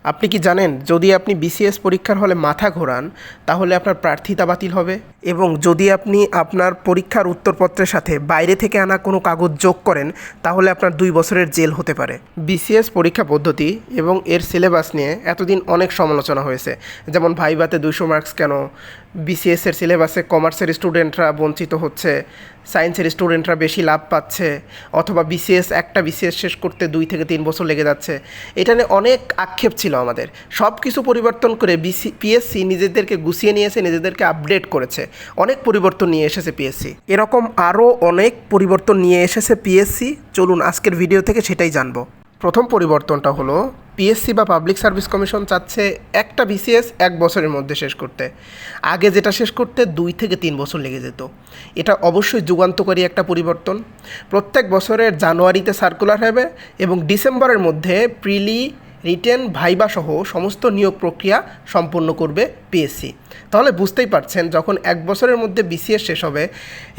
আপনি কি জানেন যদি আপনি বিসিএস পরীক্ষার হলে মাথা ঘোরান তাহলে আপনার প্রার্থিতা বাতিল হবে এবং যদি আপনি আপনার পরীক্ষার উত্তরপত্রের সাথে বাইরে থেকে আনা কোনো কাগজ যোগ করেন তাহলে আপনার 2 বছরের জেল হতে পারে। বিসিএস পরীক্ষা পদ্ধতি এবং এর সিলেবাস নিয়ে এতদিন অনেক সমালোচনা হয়েছে, যেমন ভাইভাতে 200 মার্কস কেন, বিসিএসের সিলেবাসে কমার্সের স্টুডেন্টরা বঞ্চিত হচ্ছে, সায়েন্সের স্টুডেন্টরা বেশি লাভ পাচ্ছে, অথবা একটা বিসিএস শেষ করতে 2 থেকে 3 বছর লেগে যাচ্ছে। এটা নিয়ে অনেক আক্ষেপ ছিল আমাদের। সব কিছু পরিবর্তন করে পিএসসি নিজেদেরকে গুছিয়ে নিয়েছে, নিজেদেরকে আপডেট করেছে, অনেক পরিবর্তন নিয়ে এসেছে পিএসসি। এরকম আরও অনেক পরিবর্তন নিয়ে এসেছে পিএসসি। চলুন আজকের ভিডিও থেকে সেটাই জানবো। প্রথম পরিবর্তনটা হলো পিএসসি বা পাবলিক সার্ভিস কমিশন চাচ্ছে একটা বিসিএস 1 বছরের মধ্যে শেষ করতে। আগে যেটা শেষ করতে 2 থেকে 3 বছর লেগে যেত। এটা অবশ্যই যুগান্তকারী একটা পরিবর্তন। প্রত্যেক বছরের জানুয়ারিতে সার্কুলার হবে এবং ডিসেম্বরের মধ্যে প্রিলি, রিটেন, ভাইবা সহ সমস্ত নিয়োগ প্রক্রিয়া সম্পন্ন করবে পিএসসি। তাহলে বুঝতেই পারছেন, যখন 1 বছরের মধ্যে বিসিএস শেষ হবে,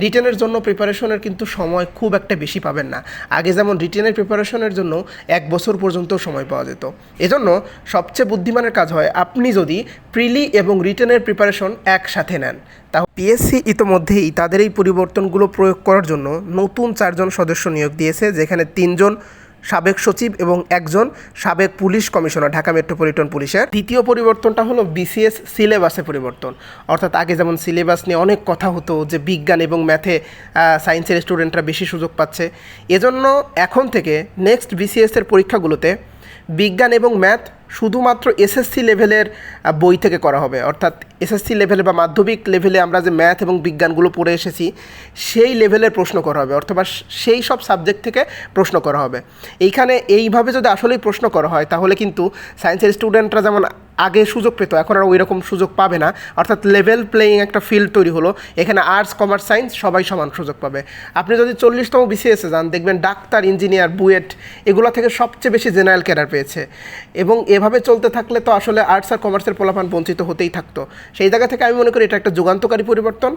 রিটেনের জন্য প্রিপারেশনের কিন্তু সময় খুব একটা বেশি পাবেন না। আগে যেমন রিটেনের প্রিপারেশনের জন্য 1 বছর পর্যন্ত সময় পাওয়া যেত। এজন্য সবচেয়ে বুদ্ধিমানের কাজ হয় আপনি যদি প্রিলি এবং রিটেনের প্রিপারেশন একসাথে নেন। তাহলে পিএসসি ইতোমধ্যেই তাদের এই পরিবর্তনগুলো প্রয়োগ করার জন্য নতুন 4 জন সদস্য নিয়োগ দিয়েছে, যেখানে 3 জন সাবেক সচিব এবং 1 জন সাবেক পুলিশ কমিশনার ঢাকা মেট্রোপলিটন পুলিশের। দ্বিতীয় পরিবর্তনটা হলো বিসিএস সিলেবাসে পরিবর্তন। অর্থাৎ আগে যেমন সিলেবাস নিয়ে অনেক কথা হতো যে বিজ্ঞান এবং ম্যাথে সায়েন্সের স্টুডেন্টরা বেশি সুযোগ পাচ্ছে, এজন্য এখন থেকে নেক্সট বিসিএসের পরীক্ষাগুলোতে বিজ্ঞান এবং ম্যাথ শুধুমাত্র এসএসসি লেভেলের বই থেকে করা হবে। অর্থাৎ এসএসসি লেভেলে বা মাধ্যমিক লেভেলে আমরা যে ম্যাথ এবং বিজ্ঞানগুলো পড়ে এসেছি সেই লেভেলের প্রশ্ন করা হবে, অথবা সেই সব সাবজেক্ট থেকে প্রশ্ন করা হবে। এইখানে এইভাবে যদি আসলেই প্রশ্ন করা হয় তাহলে কিন্তু সায়েন্সের স্টুডেন্টরা যেমন আগে সুযোগ পেত, এখন আর ওই রকম সুযোগ পাবে না। অর্থাৎ লেভেল প্লেয়িং একটা ফিল্ড তৈরি হলো। এখানে আর্টস, কমার্স, সায়েন্স সবাই সমান সুযোগ পাবে। আপনি যদি 40তম বিসিএসে যান, দেখবেন ডাক্তার, ইঞ্জিনিয়ার, বুয়েট এগুলো থেকে সবচেয়ে বেশি জেনারেল ক্যাডার পেয়েছে। এবং এভাবে চলতে থাকলে তো আসলে আর্টস আর কমার্সের পোলাপান বঞ্চিত হতেই থাকতো। সেই জায়গা থেকে আমি মনে করি এটা একটা যুগান্তকারী পরিবর্তন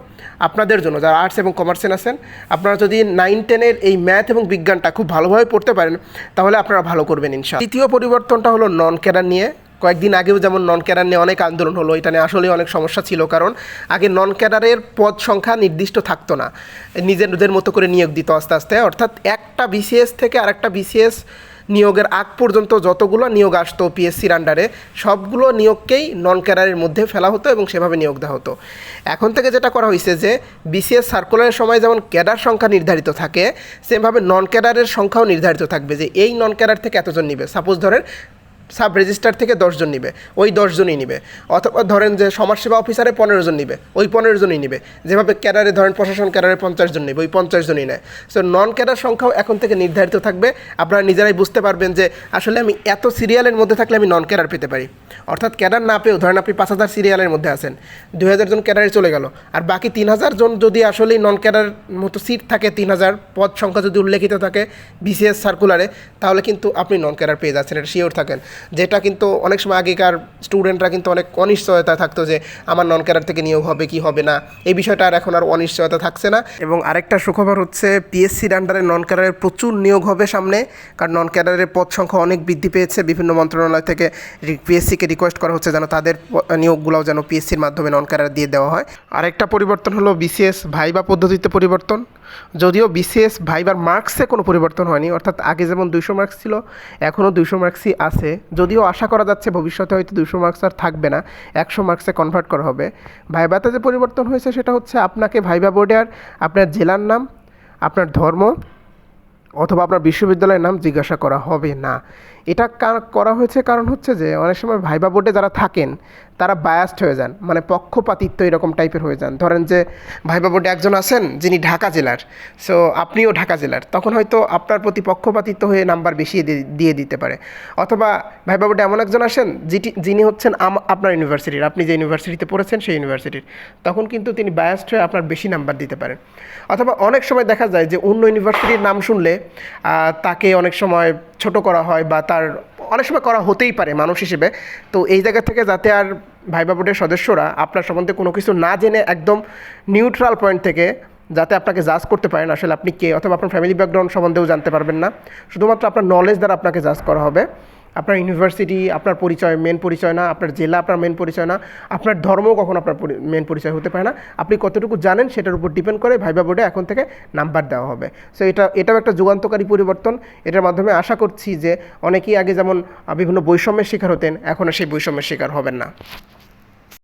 আপনাদের জন্য, যারা আর্টস এবং কমার্সে আছেন। আপনারা যদি 9-10-এর এই ম্যাথ এবং বিজ্ঞানটা খুব ভালোভাবে পড়তে পারেন তাহলে আপনারা ভালো করবেন ইনশাআল্লাহ। তৃতীয় পরিবর্তনটা হলো নন ক্যাডার নিয়ে। কয়েকদিন আগেও যেমন নন ক্যাডার নিয়ে অনেক আন্দোলন হলো, এটা নিয়ে আসলেই অনেক সমস্যা ছিল। কারণ আগে নন ক্যাডারের পদ সংখ্যা নির্দিষ্ট থাকতো না, নিজেদের মতো করে নিয়োগ দিত আস্তে আস্তে। অর্থাৎ একটা বিসিএস থেকে আরেকটা বিসিএস নিয়োগের আগ পর্যন্ত যতগুলো নিয়োগ আসতো পিএসসির আন্ডারে সবগুলো নিয়োগকেই নন ক্যাডারের মধ্যে ফেলা হতো এবং সেভাবে নিয়োগ দেওয়া হতো। এখন থেকে যেটা করা হয়েছে যে বিসিএস সার্কুলারের সময় যেমন ক্যাডার সংখ্যা নির্ধারিত থাকে, সেমভাবে নন ক্যাডারের সংখ্যাও নির্ধারিত থাকবে যে এই নন ক্যাডার থেকে এতজন নিবে। সাপোজ ধরেন সাব রেজিস্ট্রার থেকে 10 জন নিবে, ওই 10 জনই নিবে। অথবা ধরেন যে সমাজসেবা অফিসারে 15 জন নিবে, ওই 15 জনই নিবে। যেভাবে ক্যাডারে ধরেন প্রশাসন ক্যাডারে 50 জন নিবে, ওই 50 জনই নেয়। সো নন ক্যাডার সংখ্যাও এখন থেকে নির্ধারিত থাকবে। আপনারা নিজেরাই বুঝতে পারবেন যে আসলে আমি এত সিরিয়ালের মধ্যে থাকলে আমি নন ক্যাডার পেতে পারি। অর্থাৎ ক্যাডার না পেয়েও ধরেন আপনি 5000 সিরিয়ালের মধ্যে আছেন, 2000 জন ক্যাডারে চলে গেল, আর বাকি 3000 জন যদি আসলেই নন ক্যাডার মতো সিট থাকে, 3000 পদ সংখ্যা যদি উল্লেখিত থাকে বিসিএস সার্কুলারে, তাহলে কিন্তু আপনি নন ক্যাডার পেয়ে যাচ্ছেন, এটা শিওর থাকেন। যেটা কিন্তু অনেক সময় আগেকার স্টুডেন্টরা কিন্তু অনেক অনিশ্চয়তা থাকতো যে আমার নন ক্যাডার থেকে নিয়োগ হবে কি হবে না, এই বিষয়টা আর এখন আর অনিশ্চয়তা থাকছে না। এবং আরেকটা সুখবর হচ্ছে পিএসসির আন্ডারে নন ক্যাডারের প্রচুর নিয়োগ হবে সামনে, কারণ নন ক্যাডারের পদ সংখ্যা অনেক বৃদ্ধি পেয়েছে। বিভিন্ন মন্ত্রণালয় থেকে পিএসসিকে রিকোয়েস্ট করা হচ্ছে যেন তাদের নিয়োগগুলোও যেন পিএসসির মাধ্যমে নন ক্যাডার দিয়ে দেওয়া হয়। আরেকটা পরিবর্তন হলো বিসিএস ভাইবা পদ্ধতিতে পরিবর্তন। যদিও বিসিএস ভাইবার মার্কসে কোনো পরিবর্তন হয়নি, অর্থাৎ আগে যেমন 200 মার্কস ছিল এখনও 200 মার্কসই আছে। যদিও আশা করা যাচ্ছে ভবিষ্যতে হয়তো 200 মার্কস আর থাকবে না, 100 মার্কসে কনভার্ট করা হবে। ভাইবাতে যে পরিবর্তন হয়েছে সেটা হচ্ছে আপনাকে ভাইবা বোর্ডে আর আপনার জেলার নাম, আপনার ধর্ম অথবা আপনার বিশ্ববিদ্যালয়ের নাম জিজ্ঞাসা করা হবে না। এটা করা হয়েছে কারণ হচ্ছে যে অনেক সময় ভাইবা বোর্ডে যারা থাকেন তারা বায়াসড হয়ে যান, মানে পক্ষপাতিত্ব এরকম টাইপের হয়ে যান। ধরেন যে ভাইবা বোর্ডে একজন আছেন যিনি ঢাকা জেলার, সো আপনিও ঢাকা জেলার, তখন হয়তো আপনার প্রতি পক্ষপাতিত্ব হয়ে নাম্বার বেশি দিয়ে দিতে পারে। অথবা ভাইবা বোর্ডে এমন একজন আসেন যিনি হচ্ছেন আপনার ইউনিভার্সিটির, আপনি যে ইউনিভার্সিটিতে পড়েছেন সেই ইউনিভার্সিটির, তখন কিন্তু তিনি বায়াসড হয়ে আপনার বেশি নাম্বার দিতে পারেন। অথবা অনেক সময় দেখা যায় যে অন্য ইউনিভার্সিটির নাম শুনলে তাকে অনেক সময় ছোট করা হয়, বা তার অনেক সময় করা হতেই পারে মানুষ হিসেবে। তো এই জায়গা থেকে যাতে আর ভাইবা বোর্ডের সদস্যরা আপনার সম্বন্ধে কোনো কিছু না জেনে একদম নিউট্রাল পয়েন্ট থেকে যাতে আপনাকে জাজ করতে পারেন আসলে আপনি কে, অথবা আপনার ফ্যামিলি ব্যাকগ্রাউন্ড সম্বন্ধেও জানতে পারবেন না, শুধুমাত্র আপনার নলেজ দ্বারা আপনাকে জাজ করা হবে। আপনার ইউনিভার্সিটি আপনার পরিচয়, মেন পরিচয় না, আপনার জেলা আপনার মেন পরিচয় না, আপনার ধর্মও কখনো আপনার মেন পরিচয় হতে পারে না। আপনি কতটুকু জানেন সেটার উপর ডিপেন্ড করে ভাইবা বোর্ডে এখন থেকে নাম্বার দেওয়া হবে। সো এটাও একটা যুগান্তকারী পরিবর্তন। এটার মাধ্যমে আশা করছি যে অনেকেই আগে যেমন বিভিন্ন বৈষম্যের শিকার হতেন, এখন আর সেই বৈষম্যের শিকার হবেন না।